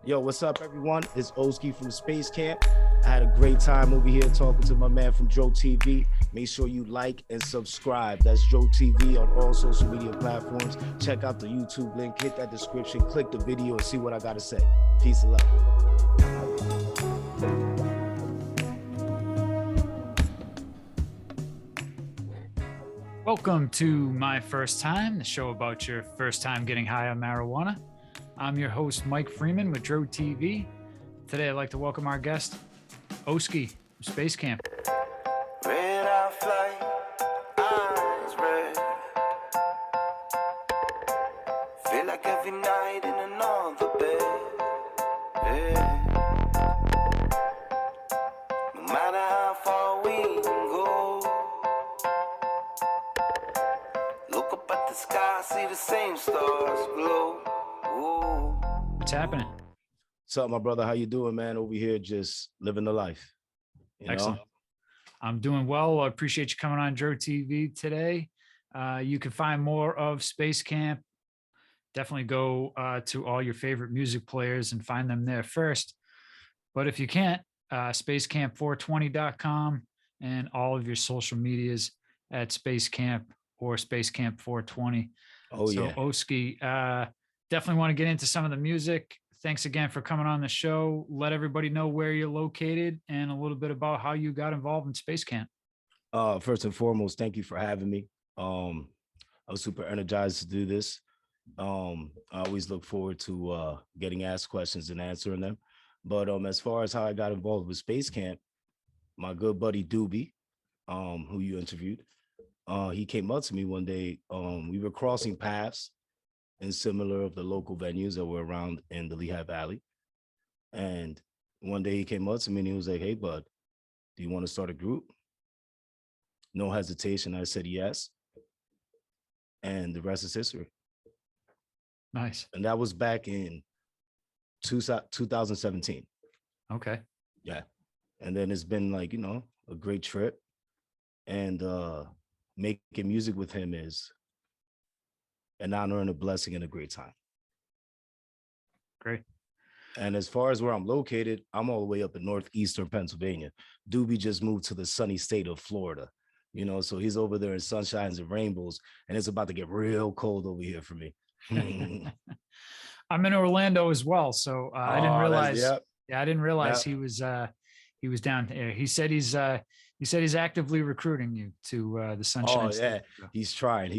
Yo, what's up, everyone? It's Oskee from Space Kamp. I had a great time over here talking to my man from Joe TV. Make sure you like and subscribe. That's Joe TV on all social media platforms. Check out the YouTube link, hit that description, click the video, and see what I got to say. Peace and love. Welcome to My First Time, the show about your first time getting high on marijuana. I'm your host, Mike Freeman with Joe TV. Today, I'd like to welcome our guest, Oskee from Space Kamp. Red eye flight, eyes red. Feel like every night in another bed. Yeah. No matter how far we can go, look up at the sky, see the same stars glow. Ooh. What's happening? What's up, my brother? How you doing, man? Over here, just living the life. Excellent. I'm doing well. I appreciate you coming on Joe TV today. You can find more of Space Kamp. Definitely go to all your favorite music players and find them there first. But if you can't, spacecamp420.com and all of your social medias at Space Kamp or Space Kamp 420. Oh, so, yeah. Oskee, definitely want to get into some of the music. Thanks again for coming on the show. Let everybody know where you're located and a little bit about how you got involved in Space Kamp. First and foremost, thank you for having me. I was super energized to do this. I always look forward to getting asked questions and answering them. But as far as how I got involved with Space Kamp, my good buddy Doobie, who you interviewed, he came up to me one day. We were crossing paths in similar of the local venues that were around in the Lehigh Valley. And one day he came up to me and he was like, "Hey, bud, do you want to start a group?" No hesitation. I said yes. And the rest is history. Nice. And that was back in 2017. Okay. Yeah. And then it's been like, a great trip. And making music with him is an honor and a blessing and a great time. Great. And as far as where I'm located, I'm all the way up in northeastern Pennsylvania. Doobie just moved to the sunny state of Florida, so he's over there in sunshines and rainbows, and it's about to get real cold over here for me. I'm in Orlando as well, so I didn't realize. Yep. Yeah, I didn't realize Yep. he was down there. He said he's actively recruiting you to the Sunshine Oh, State. yeah. He's trying,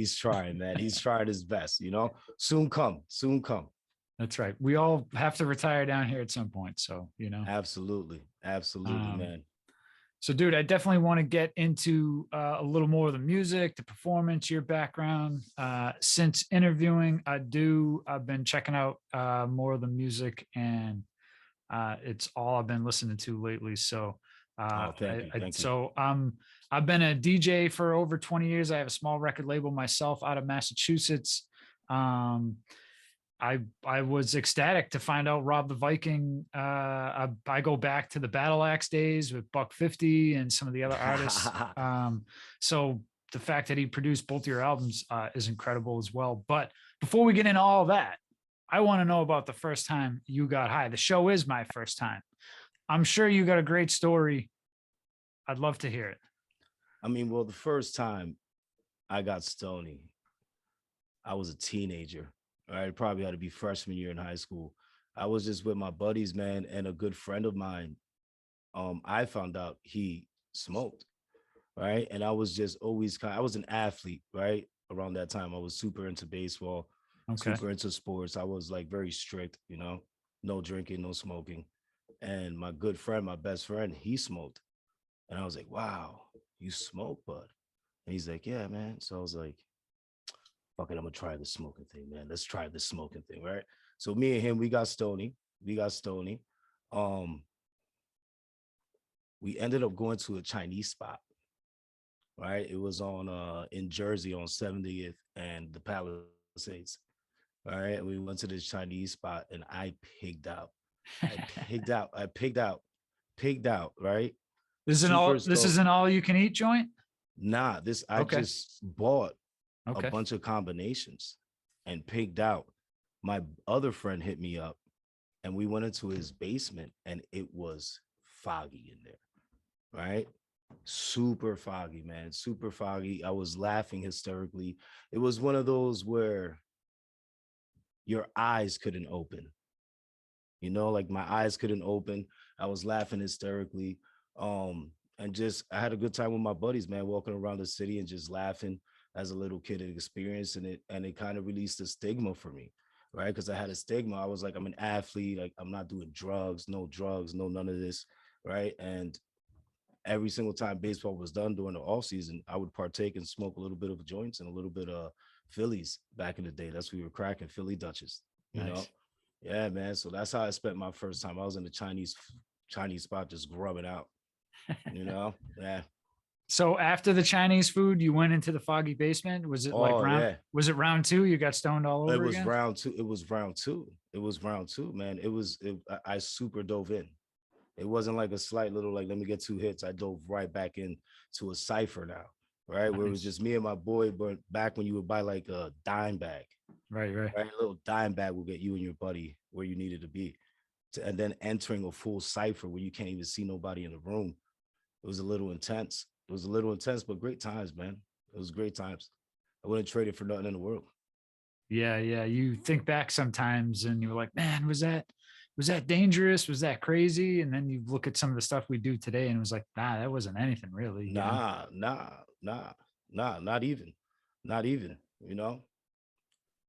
man. He's trying his best, Soon come. That's right. We all have to retire down here at some point. So, Absolutely, man. So, dude, I definitely want to get into a little more of the music, the performance, your background. Since interviewing, I've been checking out more of the music, and it's all I've been listening to lately. So, Thank you. So I've been a DJ for over 20 years. I have a small record label myself out of Massachusetts. I was ecstatic to find out Rob the Viking. I go back to the Battle Axe days with Buck 50 and some of the other artists. So the fact that he produced both your albums is incredible as well. But before we get into all that, I want to know about the first time you got high. The show is My First Time. I'm sure you got a great story. I'd love to hear it. Well, the first time I got stony, I was a teenager. All right, probably had to be freshman year in high school. I was just with my buddies, man, and a good friend of mine. I found out he smoked, right? And I was just always I was an athlete, right? Around that time, I was super into baseball, super into sports. I was like very strict, no drinking, no smoking. And my good friend, my best friend, he smoked. And I was like, "Wow, you smoke, bud?" And he's like, "Yeah, man." So I was like, "Fuck it, I'm gonna try the smoking thing, man. Let's try the smoking thing, right?" So me and him, we got stony. We ended up going to a Chinese spot, right? It was on in Jersey on 70th and the Palisades. All right. We went to this Chinese spot and I pigged out. Right? This isn't all you can eat joint? Nah, I just bought a bunch of combinations and pigged out. My other friend hit me up and we went into his basement, and it was foggy in there, right? Super foggy, man. Super foggy. I was laughing hysterically. It was one of those where your eyes couldn't open. Like my eyes couldn't open. I was laughing hysterically. And just I had a good time with my buddies, man, walking around the city and just laughing as a little kid and experiencing it. And it kind of released a stigma for me, right? Because I had a stigma. I was like, I'm an athlete, like I'm not doing drugs, no none of this, right? And every single time baseball was done during the off season, I would partake and smoke a little bit of joints and a little bit of Phillies back in the day. That's what we were cracking, Philly Dutches, you know? Nice. Yeah, man. So that's how I spent my first time. I was in the Chinese spot just grubbing out, Yeah. So after the Chinese food, you went into the foggy basement. Was it like Oh, yeah. was it round two? You got stoned all It over was again? round two. It was round two. It was round two, man. I super dove in. It wasn't like a slight little like, let me get 2 hits. I dove right back in to a cipher now, right? Where it was Nice. just me and my boy, but back when you would buy like a dime bag, Right, right. right? A little dime bag will get you and your buddy where you needed to be. And then entering a full cipher where you can't even see nobody in the room. It was a little intense. It was a little intense, but great times, man. It was great times. I wouldn't trade it for nothing in the world. Yeah, yeah. You think back sometimes and you're like, man, was that dangerous? Was that crazy? And then you look at some of the stuff we do today and it was like, nah, that wasn't anything really, you know? Nah, nah, nah, nah, not even. Not even,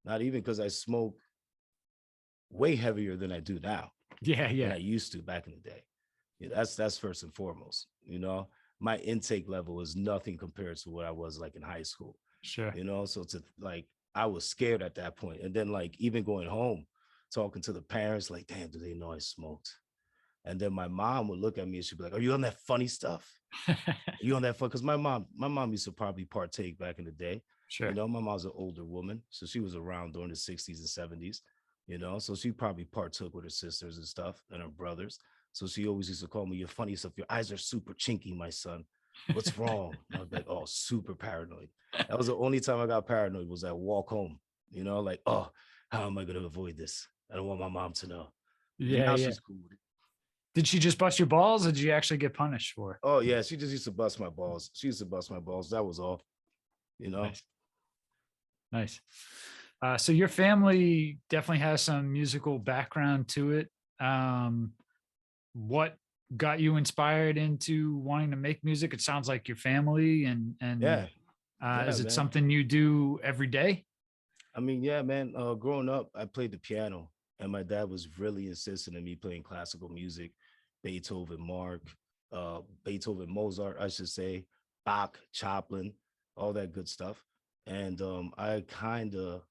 not even because I smoke way heavier than I do now, Yeah, than yeah. I used to back in the day. Yeah, that's first and foremost. My intake level is nothing compared to what I was like in high school. Sure. So to like I was scared at that point. And then like even going home, talking to the parents, like, damn, do they know I smoked? And then my mom would look at me and she'd be like, are you on that funny stuff? Are you on that fun? Because my mom used to probably partake back in the day. Sure. My mom's an older woman, so she was around during the 60s and 70s, so she probably partook with her sisters and stuff and her brothers. So she always used to call me, you're funny stuff. Your eyes are super chinky, my son. What's wrong? And I was like, oh, super paranoid. That was the only time I got paranoid was that walk home, like, oh, how am I going to avoid this? I don't want my mom to know. And Yeah, now yeah. she's cool with it. Did she just bust your balls or did you actually get punished for it? Oh, yeah. She just used to bust my balls. She used to bust my balls. That was all, you know? Nice. Nice. So your family definitely has some musical background to it. What got you inspired into wanting to make music? It sounds like your family and Yeah. Yeah, is it man. something you do every day? I mean, yeah, man. Growing up, I played the piano, and my dad was really insistent on me playing classical music, Beethoven, Beethoven, Mozart, I should say, Bach, Chopin, all that good stuff. And I kind of,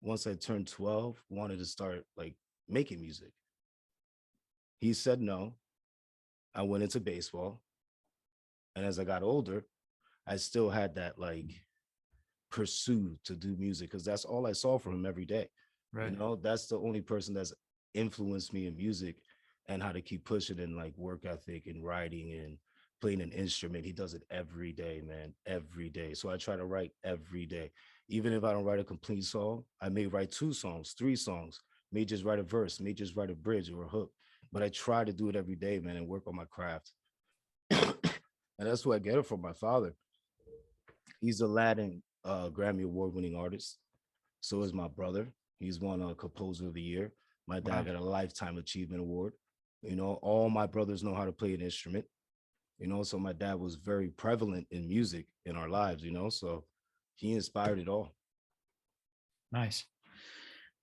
once I turned 12, wanted to start like making music. He said no. I went into baseball, and as I got older, I still had that like pursued to do music because that's all I saw from him every day. Right. That's the only person that's influenced me in music and how to keep pushing in like work ethic and writing and playing an instrument. He does it every day, man, every day. So I try to write every day. Even if I don't write a complete song, I may write 2 songs, 3 songs, may just write a verse, may just write a bridge or a hook. But I try to do it every day, man, and work on my craft. And that's what I get it from my father. He's a Latin Grammy Award winning artist. So is my brother. He's won a Composer of the Year. My Wow. dad got a Lifetime Achievement Award. All my brothers know how to play an instrument. So my dad was very prevalent in music in our lives. So he inspired it all. Nice.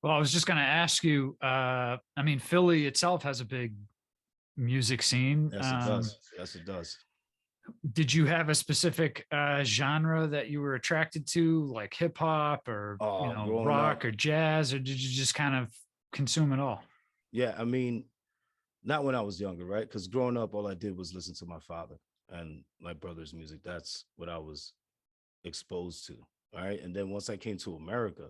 Well, I was just going to ask you, I mean, Philly itself has a big music scene. Yes, it does. Yes, it does. Did you have a specific genre that you were attracted to, like hip hop or Growing rock up, or jazz, or did you just kind of consume it all? yeah, I mean, not when I was younger, right? Because growing up, all I did was listen to my father and my brother's music. That's what I was exposed to. All right. And then once I came to America,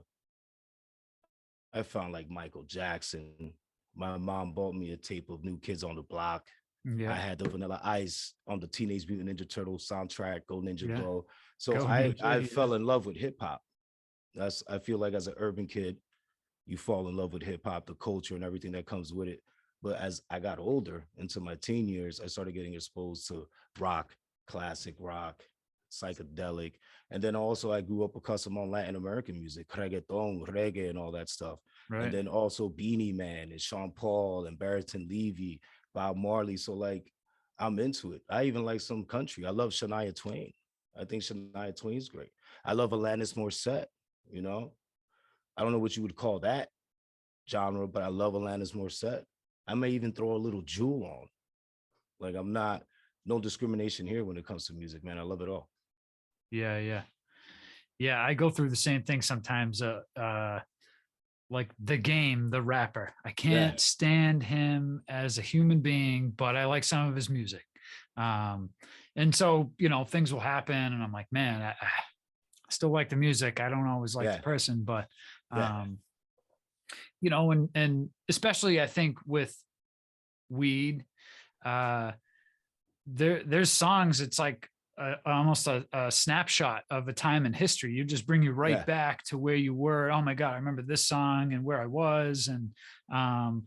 I found like Michael Jackson. My mom bought me a tape of New Kids on the Block. I Yeah, had the Vanilla Ice on the Teenage Mutant Ninja Turtles soundtrack, Go Ninja yeah. Go. So Go I Ninja. I Yeah. fell in love with hip hop. I feel like as an urban kid, you fall in love with hip hop, the culture, and everything that comes with it. But as I got older into my teen years, I started getting exposed to rock, classic rock, psychedelic. And then also I grew up accustomed on Latin American music, reggaeton, reggae, and all that stuff. And Right. then also Beanie Man and Sean Paul and Barrington Levy, Bob Marley. So like I'm into it. I even like some country. I love Shania Twain. I think Shania Twain's great. I love Alanis Morissette, you know. I don't know what you would call that genre, but I love Alanis Morissette. I may even throw a little jewel on. Like I'm not no discrimination here when it comes to music, man. I love it all. Yeah, yeah. Yeah, I go through the same thing sometimes. Like the game, the rapper. I Yeah, can't stand him as a human being, but I like some of his music. Um, and so, things will happen, and I'm like, man, I still like the music. I don't always like the yeah, person, but yeah. um, and especially I think with weed, uh, there's songs. It's like almost a snapshot of a time in history. You just bring you right Yeah, back to where you were. Oh my God, I remember this song and where I was. And um,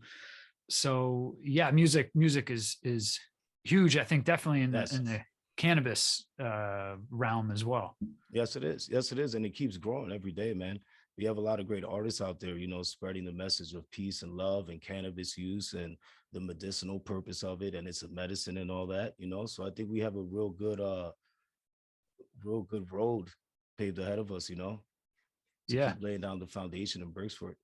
so yeah, music is huge. I think definitely in the yes. cannabis realm as well. Yes, it is. Yes, it is. And it keeps growing every day, man. We have a lot of great artists out there, spreading the message of peace and love and cannabis use and the medicinal purpose of it. And it's a medicine and all that. So I think we have a real good road paved ahead of us, to Yeah. keep laying down the foundation and bricks for it.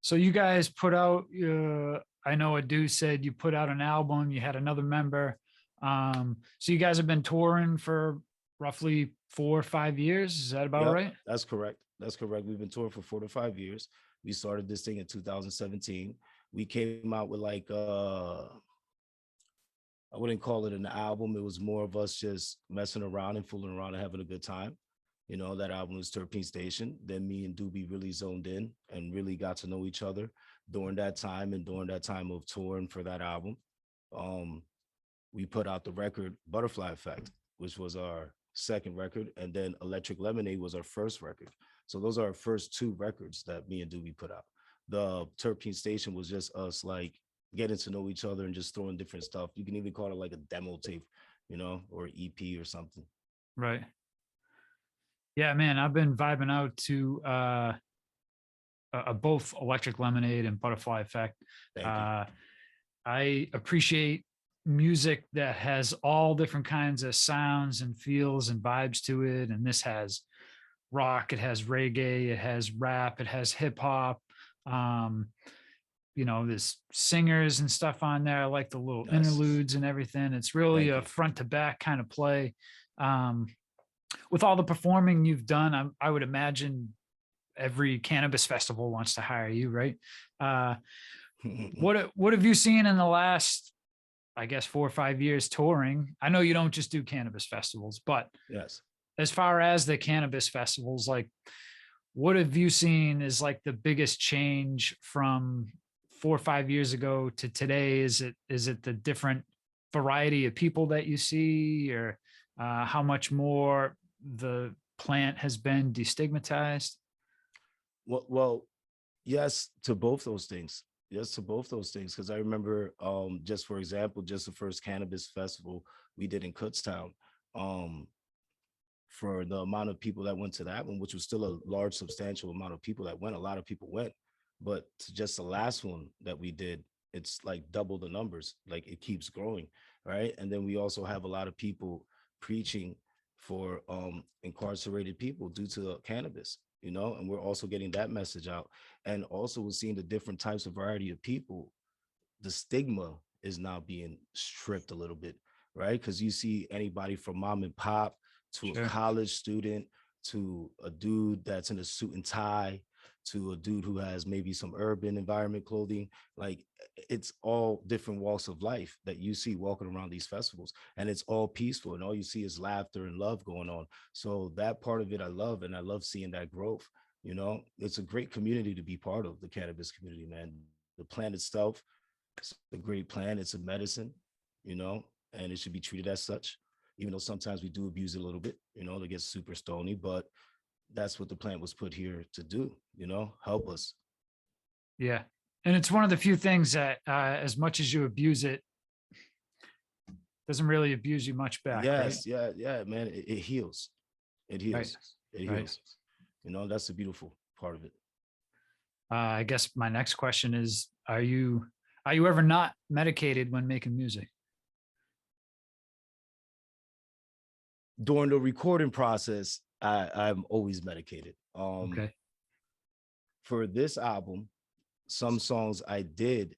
So you guys put out, I know Adu said you put out an album, you had another member. So you guys have been touring for roughly 4 or 5 years. Is that about Yep, right? that's correct. That's correct. We've been touring for 4 to 5 years. We started this thing in 2017. We came out with like I wouldn't call it an album. It was more of us just messing around and fooling around and having a good time. That album was Terpene Station. Then me and Doobie really zoned in and really got to know each other during that time and during that time of touring for that album. Um, we put out the record Butterfly Effect, which was our second record, and then Electric Lemonade was our first record. So those are our first two records that me and Doobie put out. The Terpene Station was just us like getting to know each other and just throwing different stuff. You can even call it like a demo tape, or EP or something. Right. Yeah, man, I've been vibing out to both Electric Lemonade and Butterfly Effect. Thank you. Uh, I appreciate music that has all different kinds of sounds and feels and vibes to it. And this has rock, it has reggae, it has rap, it has hip hop. Um, there's singers and stuff on there. I like the little Nice. interludes and everything. It's really Thank a you. front to back kind of play. Um, with all the performing you've done, I would imagine every cannabis festival wants to hire you, right? Uh, what have you seen in the last, I guess, 4 or 5 years touring? I know you don't just do cannabis festivals, but Yes. as far as the cannabis festivals, like what have you seen is like the biggest change from 4 or 5 years ago to today? Is it the different variety of people that you see, or how much more the plant has been destigmatized? Well, yes to both those things. Yes to both those things. Because I remember, just for example, just the first cannabis festival we did in Kutztown. Um, for the amount of people that went to that one, which was still a large, substantial amount of people that went, a lot of people went. But to just the last one that we did, it's like double the numbers. Like it keeps growing, right? And then we also have a lot of people preaching for incarcerated people due to cannabis, and we're also getting that message out. And also we're seeing the different types of variety of people. The stigma is now being stripped a little bit, right? Because you see anybody from mom and pop to a Sure. college student to a dude that's in a suit and tie to a dude who has maybe some urban environment clothing. Like it's all different walks of life that you see walking around these festivals, and it's all peaceful, and all you see is laughter and love going on. So that part of it I love, and I love seeing that growth. It's a great community to be part of, the cannabis community, man. The plant itself, it's a great plant. It's a medicine, and it should be treated as such, even though sometimes we do abuse it a little bit, to get super stony. But that's what the plant was put here to do, help us. Yeah. And it's one of the few things that, as much as you abuse it, doesn't really abuse you much back, right? Yes, yeah, man. It heals. It Right. heals. It Right. heals. That's the beautiful part of it. I guess my next question is, are you ever not medicated when making music? During the recording process, I'm always medicated. Okay. For this album, some songs I did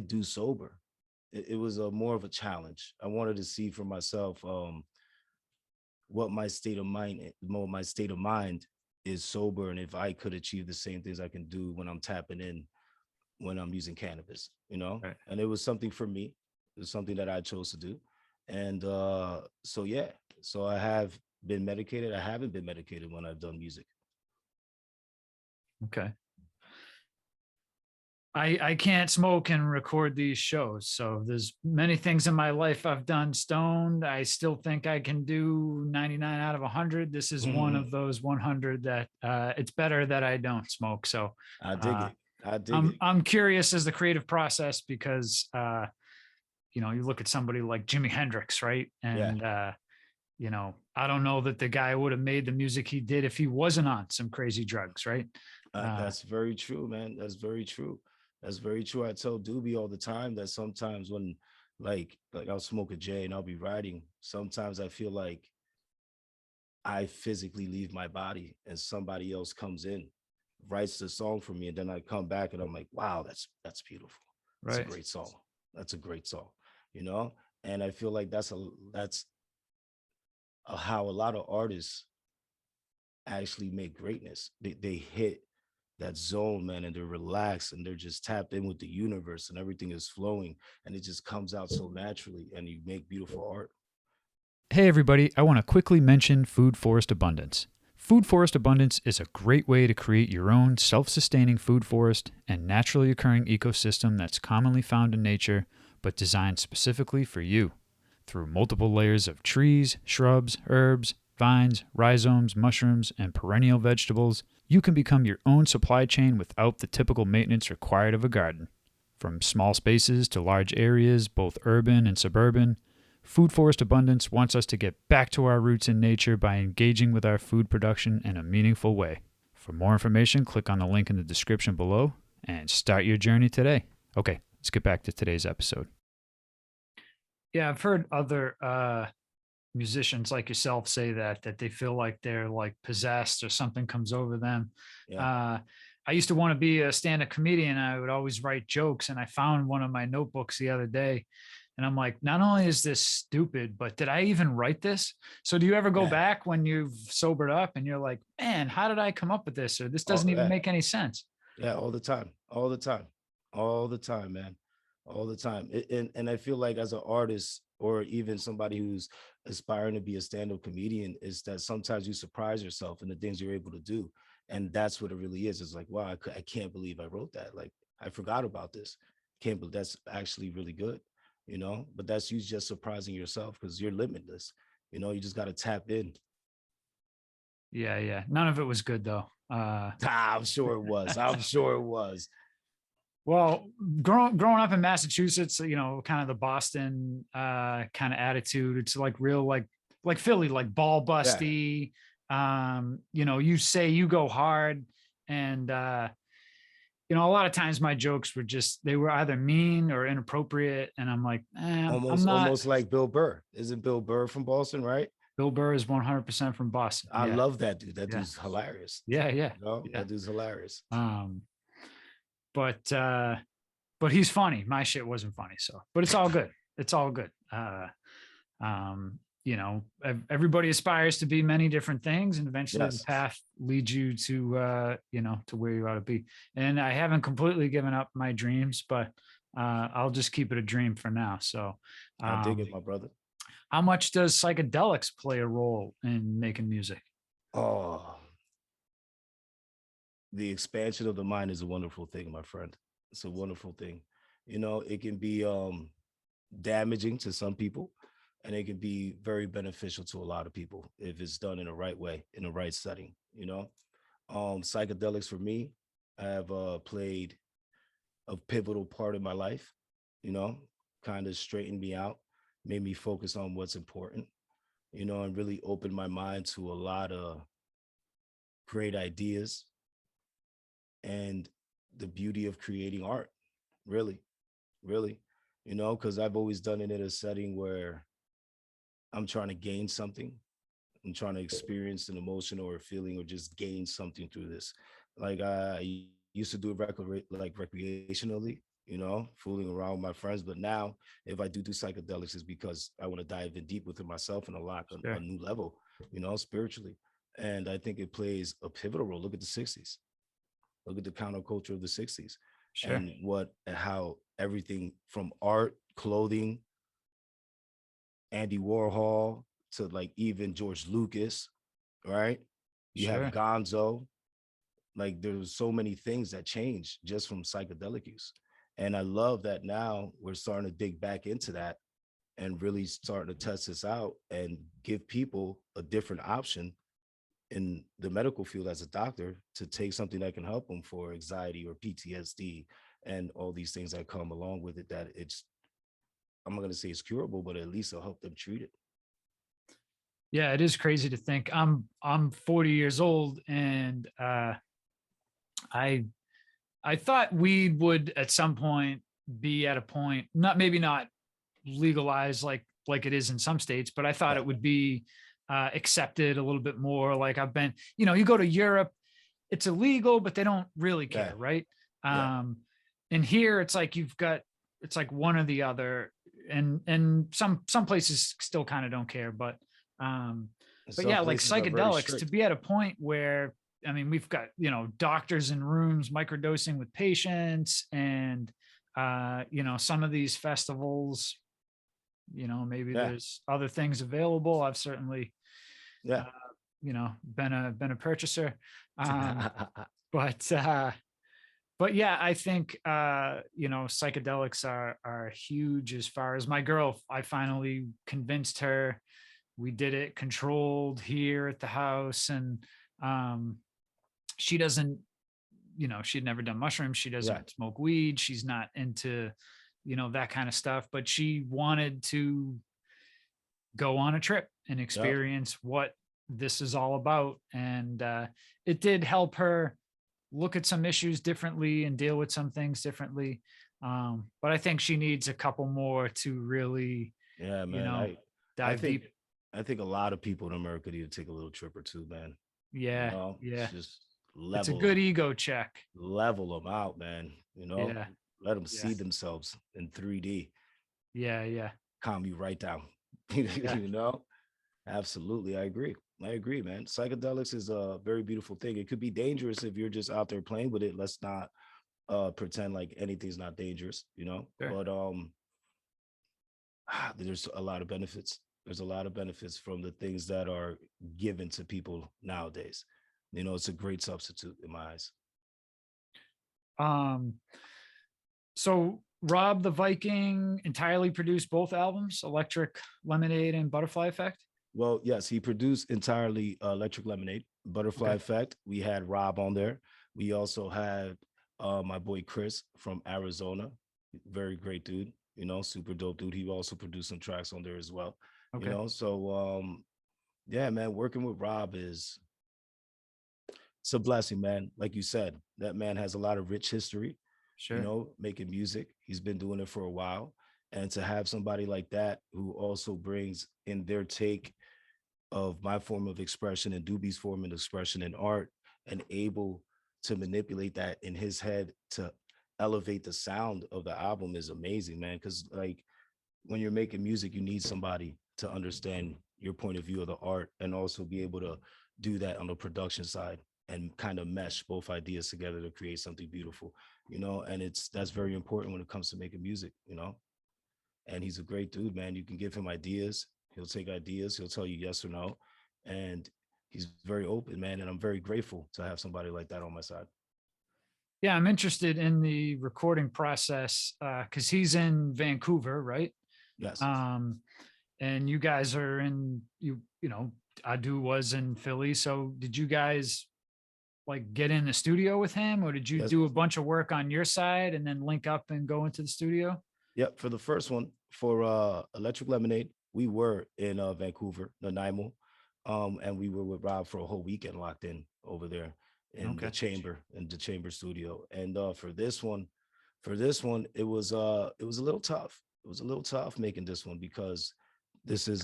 do sober. It was a more of a challenge. I wanted to see for myself what my state of mind is sober, and if I could achieve the same things I can do when I'm tapping in, when I'm using cannabis, Right. and it was something for me. It was something that I chose to do. And so yeah, so I have been medicated. I haven't been medicated when I've done music. Okay. I can't smoke and record these shows. So there's many things in my life I've done stoned. I still think I can do 99 out of 100. This is one of those 100 that it's better that I don't smoke. So I dig it. I dig it. I'm curious as the creative process, because you look at somebody like Jimi Hendrix, right? And I don't know that the guy would have made the music he did if he wasn't on some crazy drugs, right? That's very true, man. That's very true. That's very true. I tell Doobie all the time that sometimes when like I'll smoke a J and I'll be writing, sometimes I feel like I physically leave my body and somebody else comes in, writes the song for me, and then I come back and I'm like, wow, that's beautiful. That's a great song. That's a great song, And I feel like that's how a lot of artists actually make greatness. They hit that zone, man, and they're relaxed and they're just tapped in with the universe and everything is flowing and it just comes out so naturally and you make beautiful art. Hey everybody, I want to quickly mention Food Forest Abundance. Food Forest Abundance is a great way to create your own self-sustaining food forest and naturally occurring ecosystem that's commonly found in nature, but designed specifically for you. Through multiple layers of trees, shrubs, herbs, vines, rhizomes, mushrooms, and perennial vegetables, you can become your own supply chain without the typical maintenance required of a garden. From small spaces to large areas, both urban and suburban, Food Forest Abundance wants us to get back to our roots in nature by engaging with our food production in a meaningful way. For more information, click on the link in the description below and start your journey today. Okay, let's get back to today's episode. Yeah, I've heard other musicians like yourself say that they feel like they're like possessed or something comes over them. I used to want to be a stand-up comedian. I would always write jokes, and I found one of my notebooks the other day, and I'm like, not only is this stupid, but did I even write this? So do you ever go back when you've sobered up and you're like, man, how did I come up with this? Or this doesn't even make any sense. Yeah, all the time, man, all the time. And I feel like as an artist or even somebody who's aspiring to be a stand-up comedian is that sometimes you surprise yourself in the things you're able to do. And that's what it really is. It's like, wow, I can't believe I wrote that. Like, I forgot about this. Can't believe that's actually really good, but that's you just surprising yourself because you're limitless. You just got to tap in. Yeah. None of it was good though. I'm sure it was. Well, growing up in Massachusetts, kind of the Boston kind of attitude. It's like real, like Philly, like ball busty. Yeah. You say you go hard, and a lot of times my jokes were they were either mean or inappropriate, and I'm like, almost like Bill Burr. Isn't Bill Burr from Boston, right? Bill Burr is 100% from Boston. I love that dude. That dude's hilarious. Yeah. That dude's hilarious. But he's funny. My shit wasn't funny. So, but it's all good. It's all good. Everybody aspires to be many different things, and eventually the path leads you to, to where you ought to be. And I haven't completely given up my dreams, but I'll just keep it a dream for now. So I dig it, my brother. How much does psychedelics play a role in making music? Oh, the expansion of the mind is a wonderful thing, my friend. It's a wonderful thing. It can be damaging to some people, and it can be very beneficial to a lot of people if it's done in the right way, in the right setting, you know. Psychedelics for me have played a pivotal part in my life, you know, kind of straightened me out, made me focus on what's important, you know, and really opened my mind to a lot of great ideas and the beauty of creating art, really, really, you know, because I've always done it in a setting where I'm trying to gain something. I'm trying to experience an emotion or a feeling or just gain something through this. Like I used to do it like recreationally, you know, fooling around with my friends. But now, if I do psychedelics, it's because I want to dive in deep within myself and unlock Sure. a new level, you know, spiritually. And I think it plays a pivotal role. Look at the '60s. Look at the counterculture of the '60s, Sure. and how everything from art, clothing, Andy Warhol to like even George Lucas, right? You have Sure. Gonzo. Like there's so many things that change just from psychedelic use. And I love that now we're starting to dig back into that and really starting to test this out and give people a different option in the medical field as a doctor to take something that can help them for anxiety or PTSD and all these things that come along with it, that it's, I'm not going to say it's curable, but at least it'll help them treat it. Yeah, it is crazy to think. I'm 40 years old, and I I thought weed would at some point be at a point, not maybe not legalized like it is in some states, but I thought Yeah. it would be accepted a little bit more. Like I've been, you go to Europe, it's illegal, but they don't really care, Yeah. right? Yeah. And here it's like it's like one or the other, and some places still kind of don't care, And but some yeah, like places are very psychedelics to strict. be at a point where, I mean, we've got, doctors in rooms microdosing with patients, and some of these festivals, maybe Yeah. there's other things available. I've certainly, Yeah. uh, been a purchaser. Um, but but yeah, I think psychedelics are huge. As far as my girl, I finally convinced her. We did it controlled here at the house, and um she doesn't, she'd never done mushrooms, she Yeah. doesn't smoke weed, she's not into that kind of stuff, but she wanted to go on a trip and Yep. experience what this is all about. And it did help her look at some issues differently and deal with some things differently. But I think she needs a couple more to really, Yeah, you man. know, I dive think deep. I think a lot of people in America need to take a little trip or two, man. You Yeah, know, yeah. just It's a good ego check. level them out, man. You know, Yeah, let them yeah, see themselves in 3D. yeah, yeah, Calm you right down. yeah. You know, absolutely. I agree. I agree, man. Psychedelics is a very beautiful thing. It could be dangerous if you're just out there playing with it. Let's not pretend like anything's not dangerous, you know. Sure. But there's a lot of benefits. There's a lot of benefits from the things that are given to people nowadays. You know, it's a great substitute in my eyes. Um, so Rob the Viking entirely produced both albums, Electric Lemonade and Butterfly Effect. Well, yes, he produced entirely Electric Lemonade, Butterfly Okay. Effect. We had Rob on there. We also had my boy Chris from Arizona, very great dude, you know, super dope dude. He also produced some tracks on there as well, you Okay. know. So yeah, man, working with Rob is, it's a blessing, man. Like you said, that man has a lot of rich history, you Sure. know, making music. He's been doing it for a while. And to have somebody like that who also brings in their take of my form of expression and Doobie's form of expression in art, and able to manipulate that in his head to elevate the sound of the album is amazing, man. Because like when you're making music, you need somebody to understand your point of view of the art and also be able to do that on the production side and kind of mesh both ideas together to create something beautiful, you know. And that's very important when it comes to making music, you know. And he's a great dude, man. You can give him ideas. He'll take ideas. He'll tell you yes or no. And he's very open, man. And I'm very grateful to have somebody like that on my side. Yeah, I'm interested in the recording process because he's in Vancouver, right? Yes. Um, and you guys are Adu was in Philly. So did you guys like get in the studio with him, or did you Yes. do a bunch of work on your side and then link up and go into the studio? Yep. For the first one, for Electric Lemonade, we were in Vancouver, Nanaimo. And we were with Rob for a whole weekend locked in over there in Okay. the chamber studio. And for this one, it was a little tough. It was a little tough making this one because this is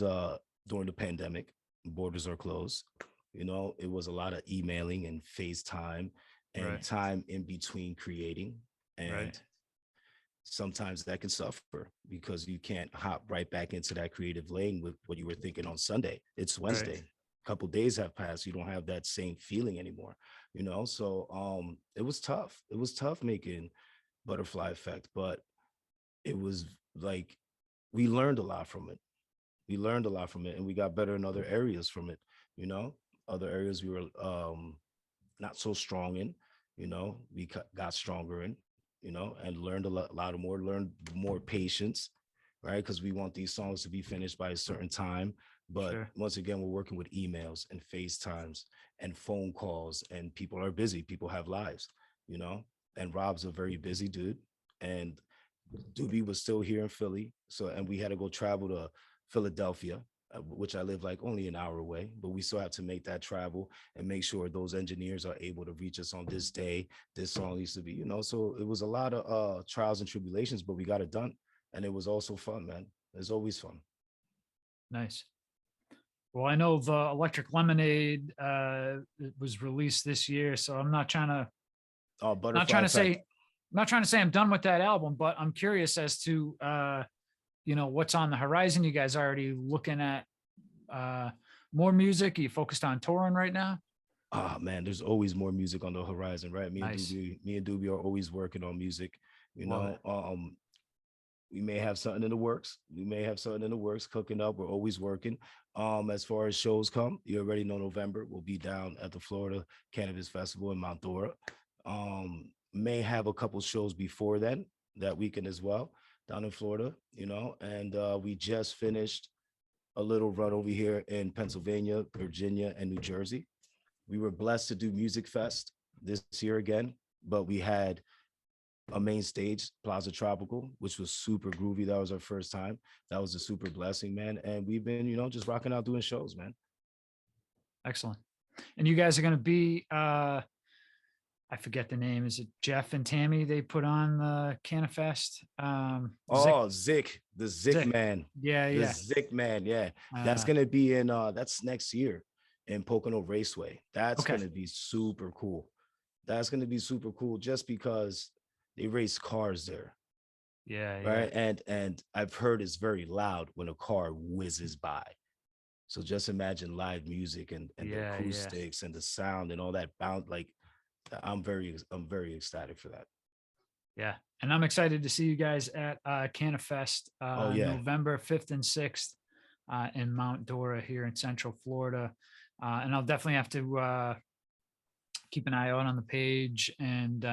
during the pandemic, borders are closed. You know, it was a lot of emailing and FaceTime and Right. time in between creating. And Right. sometimes that can suffer because you can't hop right back into that creative lane with what you were thinking on Sunday. It's Wednesday. A couple days have passed. You don't have that same feeling anymore, you know? So it was tough. It was tough making Butterfly Effect, but it was like we learned a lot from it. We learned a lot from it and we got better in other areas from it, you know? Other areas we were not so strong in, you know, we got stronger in, you know, and learned learned more patience, right? Because we want these songs to be finished by a certain time. But Sure. once again, we're working with emails and FaceTimes and phone calls, and people are busy. People have lives, you know, and Rob's a very busy dude. And Doobie was still here in Philly. So, and we had to go travel to Philadelphia, which I live like only an hour away, but we still have to make that travel and make sure those engineers are able to reach us on this day. This song needs to be, you know, so it was a lot of trials and tribulations, but we got it done. And it was also fun, man. It's always fun. Nice. Well, I know the Electric Lemonade it was released this year, so I'm not trying to Butterfly not trying to say Effect. not trying to say I'm done with that album, but I'm curious as to what's on the horizon. You guys already looking at more music? Are you focused on touring right now? Ah, man, there's always more music on the horizon, right? Nice. Me and Doobie are always working on music, you Love know. We may have something in the works. Cooking up. We're always working. As far as shows come, you already know November we'll be down at the Florida Cannabis Festival in Mount Dora. May have a couple shows before then, that weekend as well, down in Florida, you know. And we just finished a little run over here in Pennsylvania, Virginia, and New Jersey. We were blessed to do Music Fest this year again, but we had a main stage, Plaza Tropical, which was super groovy. That was our first time. That was a super blessing, man. And we've been, you know, just rocking out doing shows, man. Excellent. And you guys are going to be, I forget the name. Is it Jeff and Tammy? They put on the Cannafest. Zick, the Zick man. Yeah, the yeah. Zick man. Yeah. That's going to be in, that's next year in Pocono Raceway. That's Okay. going to be super cool. That's going to be super cool just because they race cars there. Yeah. Right. And I've heard it's very loud when a car whizzes by. So just imagine live music and the acoustics and the sound and all that bound. Like I'm very ecstatic for that. Yeah. And I'm excited to see you guys at Cannafest November 5th and 6th in Mount Dora here in Central Florida. And I'll definitely have to keep an eye out on the page and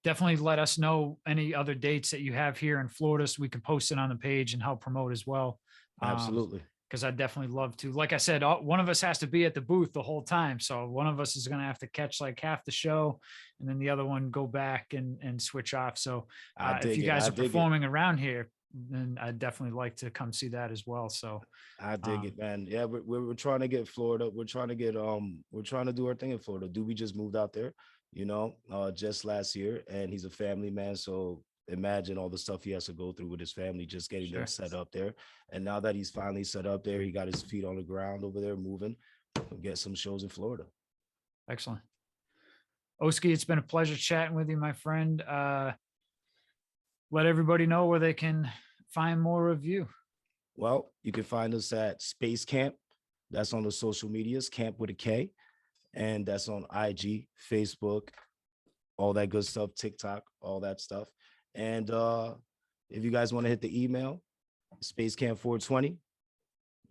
definitely let us know any other dates that you have here in Florida so we can post it on the page and help promote as well. Absolutely. Because I'd definitely love to. Like I said, one of us has to be at the booth the whole time. So one of us is going to have to catch like half the show and then the other one go back and switch off. So if you guys are performing around here, then I'd definitely like to come see that as well. So I dig it, man. Yeah, we're trying to get Florida. We're trying to do our thing in Florida. Doobie just moved out there, you know, just last year, and he's a family man. So imagine all the stuff he has to go through with his family, just getting them set up there. And now that he's finally set up there, he got his feet on the ground over there moving. We'll get some shows in Florida. Excellent. Oskee, it's been a pleasure chatting with you, my friend. Let everybody know where they can find more of you. Well, you can find us at Space Kamp. That's on the social medias, Camp with a K. And that's on IG, Facebook, all that good stuff, TikTok, all that stuff. And if you guys want to hit the email, spacecamp420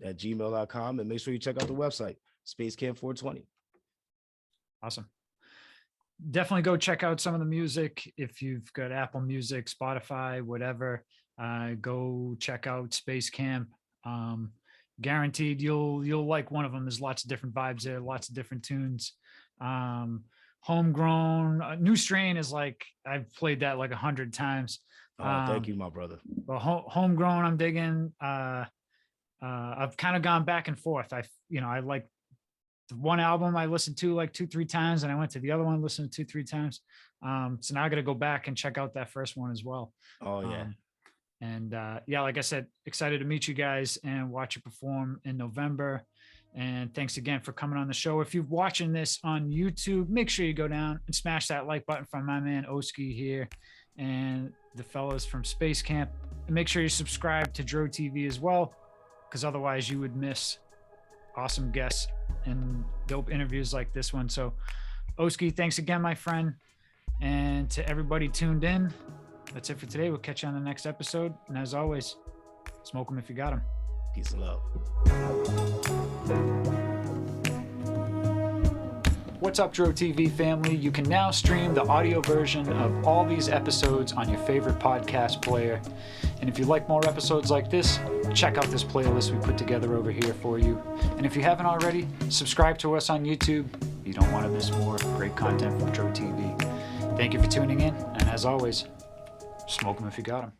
at gmail.com, and make sure you check out the website, spacecamp420. Awesome. Definitely go check out some of the music. If you've got Apple Music, Spotify, whatever, go check out Space Kamp. Guaranteed you'll like one of them. There's lots of different vibes there, lots of different tunes. Homegrown, New Strain is like, I've played that like 100 times. Oh, thank you, my brother. Well, Homegrown, I'm digging. I've kind of gone back and forth. I like the one album I listened to like 2-3 times, and I went to the other one, listened to 2-3 times. So now I got to go back and check out that first one as well. Oh yeah. And yeah, like I said, excited to meet you guys and watch you perform in November. And thanks again for coming on the show. If you're watching this on YouTube, make sure you go down and smash that like button from my man Oskee here and the fellows from Space Kamp. And make sure you subscribe to Dro TV as well, because otherwise you would miss awesome guests and dope interviews like this one. So Oskee, thanks again, my friend. And to everybody tuned in, that's it for today. We'll catch you on the next episode. And as always, smoke them if you got them. Peace and love. What's up, Dro TV family? You can now stream the audio version of all these episodes on your favorite podcast player. And if you like more episodes like this, check out this playlist we put together over here for you. And if you haven't already, subscribe to us on YouTube. You don't want to miss more great content from Dro TV. Thank you for tuning in. And as always, smoke them if you got them.